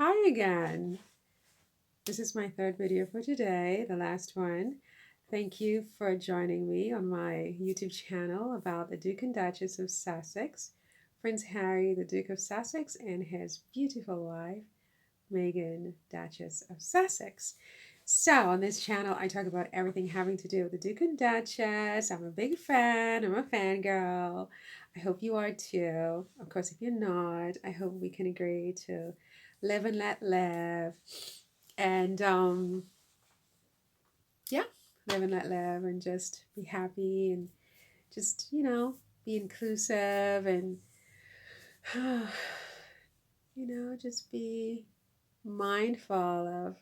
Hi again. This is my third video for today, the last one. Thank you for joining me on my YouTube channel about the Duke and Duchess of Sussex, Prince Harry, the Duke of Sussex, and his beautiful wife, Meghan, Duchess of Sussex. So, on this channel, I talk about everything having to do with the Duke and Duchess. I'm a big fan, I'm a fangirl. I hope you are too. Of course, if you're not, I hope we can agree to live and let live. And yeah, live and let live and just be happy and just, be inclusive and, just be mindful of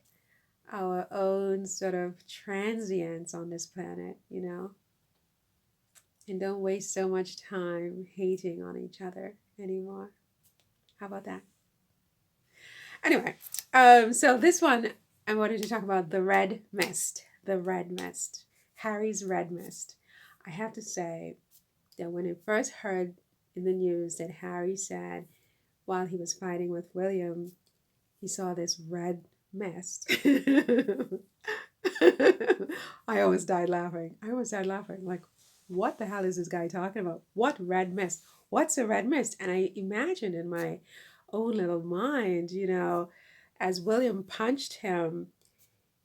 our own sort of transience on this planet, and don't waste so much time hating on each other anymore. How about that? Anyway, so this one I wanted to talk about the red mist. The red mist. Harry's red mist. I have to say that when I first heard in the news that Harry said while he was fighting with William, he saw this red mist. I almost died laughing. Like, what the hell is this guy talking about? What red mist? What's a red mist? And I imagined in my own little mind, as William punched him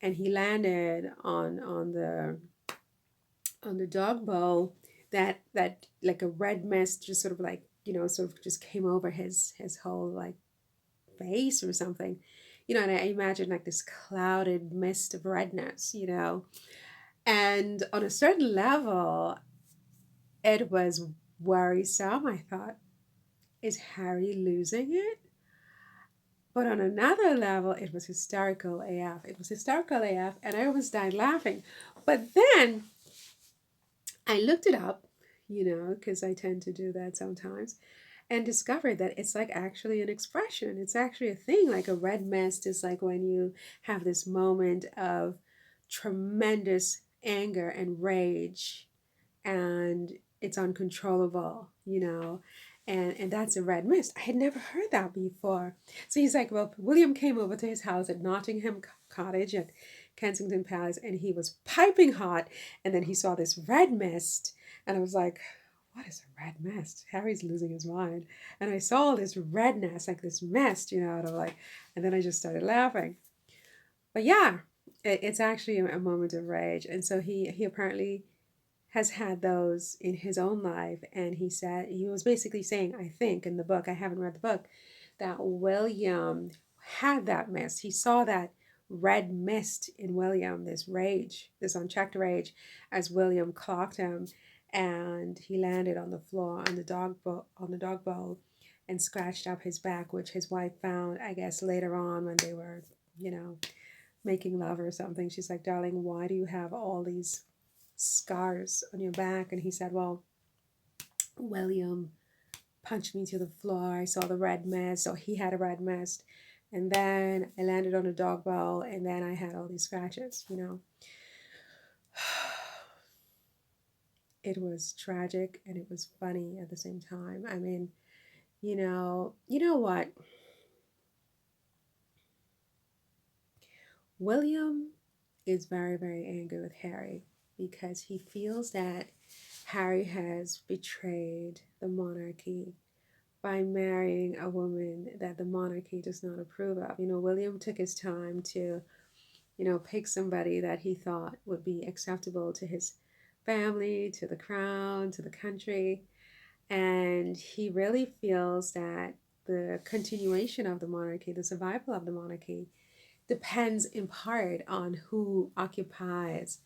and he landed on the dog bowl, that like a red mist just sort of like, sort of just came over his whole like face or something. And I imagine like this clouded mist of redness. And on a certain level, it was worrisome. I thought, is Harry losing it? But on another level, it was hysterical AF. It was hysterical AF, and I almost died laughing. But then I looked it up, because I tend to do that sometimes, and discovered that it's like actually an expression. It's actually a thing. Like a red mist is like when you have this moment of tremendous anger and rage and it's uncontrollable. And that's a red mist. I had never heard that before. So he's like, well, William came over to his house at Nottingham Cottage at Kensington Palace, and he was piping hot, and then he saw this red mist, and I was like, what is a red mist? Harry's losing his mind. And I saw all this redness, like this mist, and I'm like, and then I just started laughing. But yeah, it's actually a moment of rage. And so he apparently has had those in his own life. And he said, he was basically saying, I think in the book, I haven't read the book, that William had that mist. He saw that red mist in William, this rage, this unchecked rage, as William clocked him, and he landed on the floor on the dog bowl and scratched up his back, which his wife found, I guess, later on when they were, you know, making love or something. She's like, darling, why do you have all these scars on your back? And he said, well, William punched me to the floor. I saw the red mist. So he had a red mist. And then I landed on a dog bowl, and then I had all these scratches. It was tragic and it was funny at the same time. I mean, you know what? William is very, very angry with Harry because he feels that Harry has betrayed the monarchy by marrying a woman that the monarchy does not approve of. William took his time to, pick somebody that he thought would be acceptable to his family, to the crown, to the country. And he really feels that the continuation of the monarchy, the survival of the monarchy, depends in part on who occupies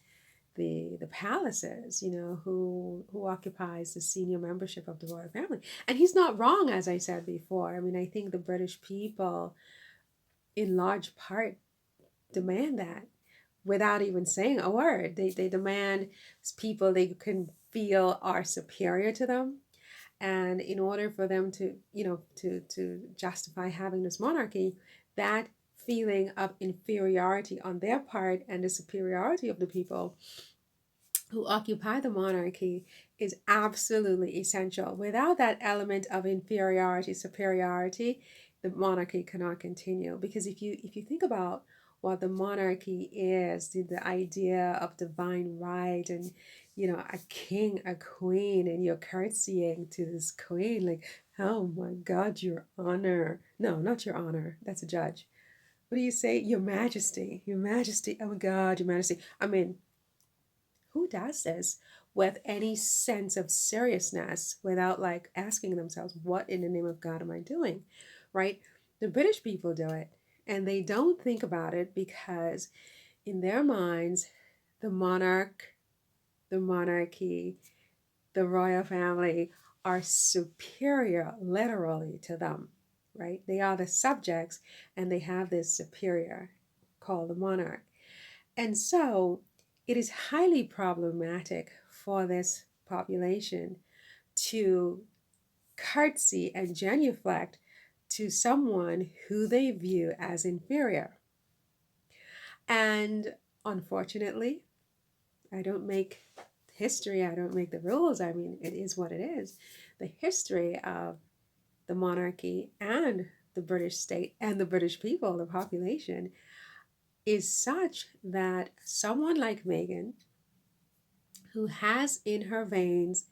the palaces, who occupies the senior membership of the royal family. And he's not wrong, as I said before. I mean, I think the British people, in large part, demand that without even saying a word. They demand people they can feel are superior to them. And in order for them to justify having this monarchy, that feeling of inferiority on their part and the superiority of the people who occupy the monarchy is absolutely essential. Without that element of inferiority, superiority, the monarchy cannot continue. Because if you think about what the monarchy is, the idea of divine right, and a king, a queen, and you're curtsying to this queen, like, oh my God, your honor. No, not your honor. That's a judge. What do you say? Your majesty, your majesty. Oh my God, your majesty. I mean, who does this with any sense of seriousness without like asking themselves, what in the name of God am I doing? Right? The British people do it, and they don't think about it because in their minds, the monarch, the monarchy, the royal family are superior literally to them, right? They are the subjects, and they have this superior called the monarch. And so it is highly problematic for this population to curtsy and genuflect to someone who they view as inferior. And unfortunately, I don't make history, I don't make the rules. I mean, it is what it is. The history of the monarchy and the British state and the British people, the population, is such that someone like Meghan, who has in her veins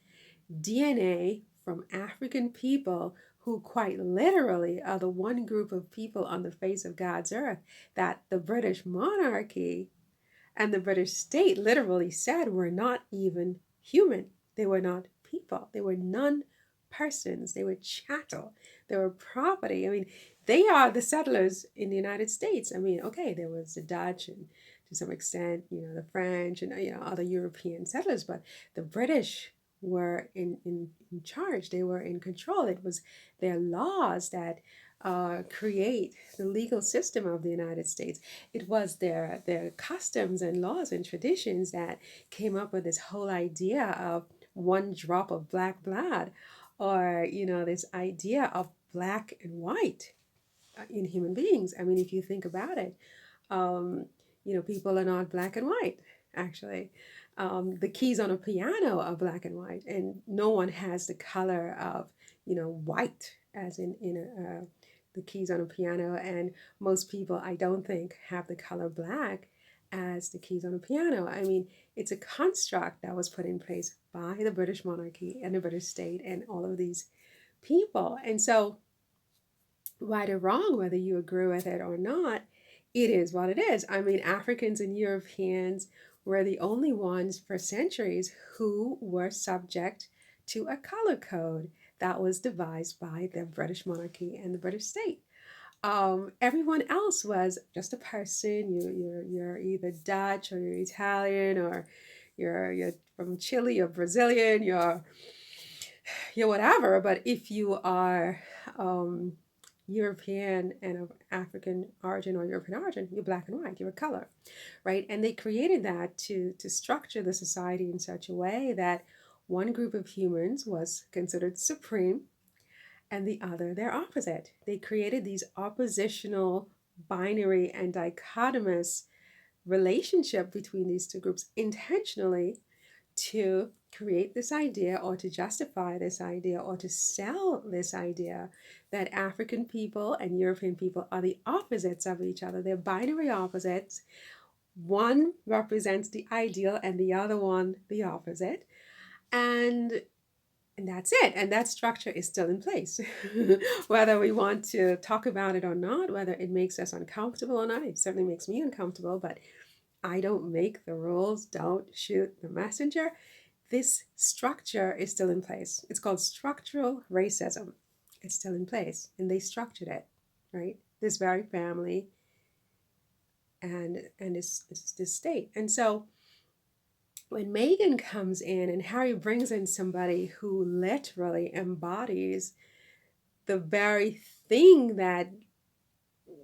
DNA from African people who quite literally are the one group of people on the face of God's earth that the British monarchy and the British state literally said were not even human. They were not people. They were non persons. They were chattel. They were property. I mean, they are the settlers in the United States. I mean, okay, there was the Dutch and to some extent, the French and, other European settlers, but the British were in charge. They were in control. It was their laws that create the legal system of the United States. It was their customs and laws and traditions that came up with this whole idea of one drop of black blood, or this idea of black and white in human beings. I mean, if you think about it, um, people are not black and white, actually. The keys on a piano are black and white, and no one has the color of, white, as in the keys on a piano. And most people, I don't think, have the color black as the keys on a piano. I mean, it's a construct that was put in place by the British monarchy and the British state and all of these people. And so, right or wrong, whether you agree with it or not, it is what it is. I mean, Africans and Europeans were the only ones for centuries who were subject to a color code that was devised by the British monarchy and the British state. Everyone else was just a person. You're either Dutch or you're Italian, or you're from Chile or Brazilian. You're whatever. But if you are European and of African origin or European origin, you're black and white, you're a color, right? And they created that to structure the society in such a way that one group of humans was considered supreme and the other their opposite. They created these oppositional, binary, and dichotomous relationship between these two groups intentionally to create this idea, or to justify this idea, or to sell this idea that African people and European people are the opposites of each other. They're binary opposites. One represents the ideal and the other one the opposite. And that's it. And that structure is still in place. Whether we want to talk about it or not, whether it makes us uncomfortable or not, it certainly makes me uncomfortable, but I don't make the rules, don't shoot the messenger. This structure is still in place. It's called structural racism. It's still in place, and they structured it, right? This very family and this state. And so when Meghan comes in and Harry brings in somebody who literally embodies the very thing that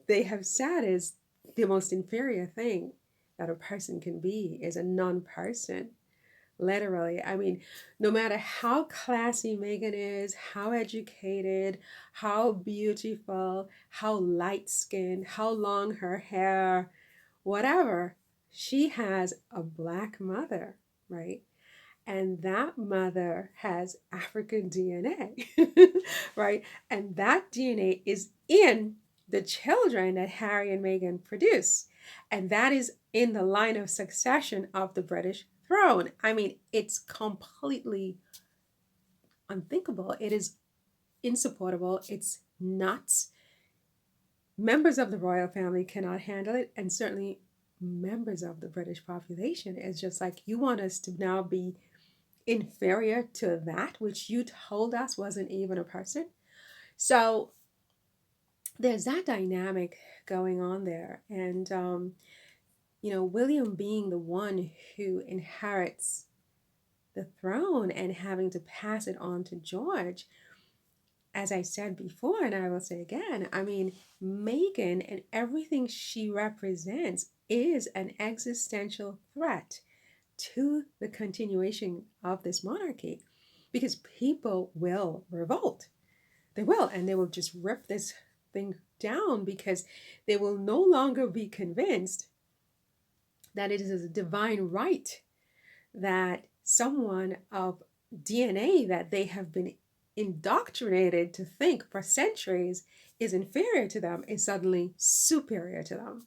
they have said is the most inferior thing that a person can be, is a non-person. Literally. I mean, no matter how classy Meghan is, how educated, how beautiful, how light skinned, how long her hair, whatever, she has a black mother, right? and that mother has African DNA, right? And that DNA is in the children that Harry and Meghan produce. And that is in the line of succession of the British throne. I mean, it's completely unthinkable. It is insupportable. It's nuts. Members of the royal family cannot handle it, and certainly members of the British population. It's just like, you want us to now be inferior to that which you told us wasn't even a person. So there's that dynamic going on there. And, William being the one who inherits the throne and having to pass it on to George, as I said before, and I will say again, I mean, Meghan and everything she represents is an existential threat to the continuation of this monarchy, because people will revolt. They will, and they will just rip this thing down, because they will no longer be convinced that it is a divine right that someone of DNA that they have been indoctrinated to think for centuries is inferior to them is suddenly superior to them.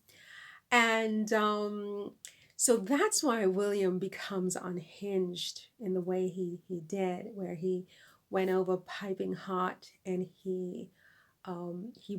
And so that's why William becomes unhinged in the way he did, where he went over piping hot, and he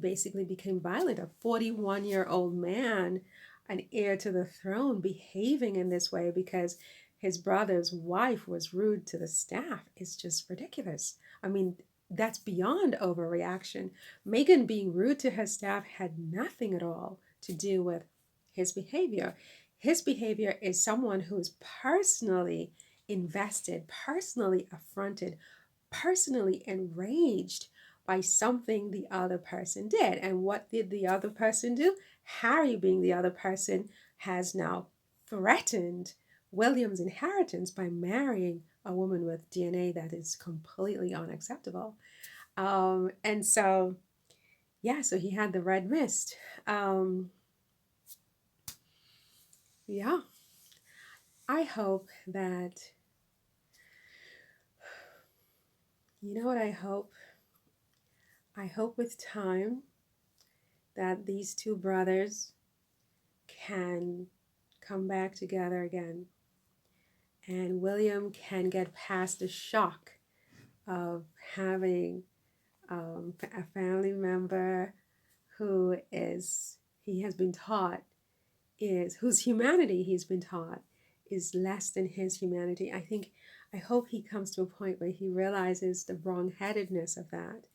basically became violent. A 41-year-old man, an heir to the throne, behaving in this way because his brother's wife was rude to the staff is just ridiculous. I mean, that's beyond overreaction. Meghan being rude to her staff had nothing at all to do with his behavior. His behavior is someone who is personally invested, personally affronted, personally enraged by something the other person did. And what did the other person do? Harry, being the other person, has now threatened William's inheritance by marrying a woman with DNA that is completely unacceptable. And so, yeah, so he had the red mist. Yeah, I hope that, you know what I hope? I hope with time that these two brothers can come back together again, and William can get past the shock of having a family member who is, he has been taught, is, whose humanity he's been taught is less than his humanity. I hope he comes to a point where he realizes the wrongheadedness of that.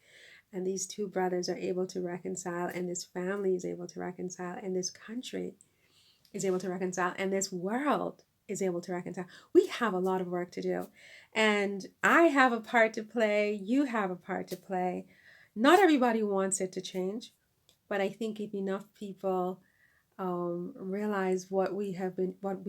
And these two brothers are able to reconcile, and this family is able to reconcile, and this country is able to reconcile, and this world is able to reconcile. We have a lot of work to do, and I have a part to play. You have a part to play. Not everybody wants it to change, but I think if enough people realize what we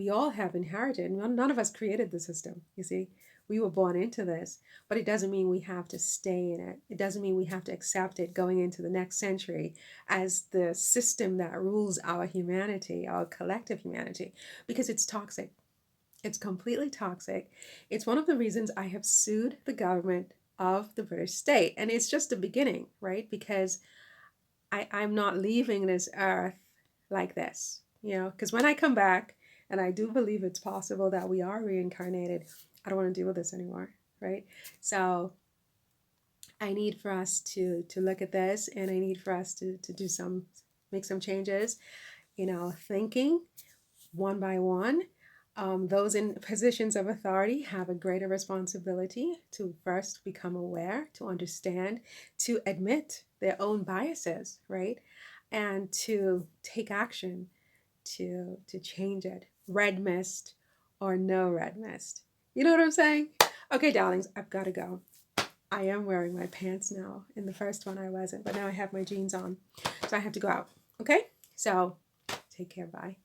all have inherited. None of us created the system. You see, we were born into this, but it doesn't mean we have to stay in it. It doesn't mean we have to accept it going into the next century as the system that rules our humanity, our collective humanity, because it's toxic. It's completely toxic. It's one of the reasons I have sued the government of the British state, and it's just the beginning, right? Because I'm not leaving this earth like this, because when I come back, and I do believe it's possible that we are reincarnated, I don't want to deal with this anymore, right? So I need for us to look at this, and I need for us to make some changes, thinking one by one. Those in positions of authority have a greater responsibility to first become aware, to understand, to admit their own biases, right? And to take action to change it. Red mist or no red mist. You know what I'm saying? Okay, darlings, I've got to go. I am wearing my pants now. In the first one I wasn't, but now I have my jeans on. So I have to go out. Okay? So take care. Bye.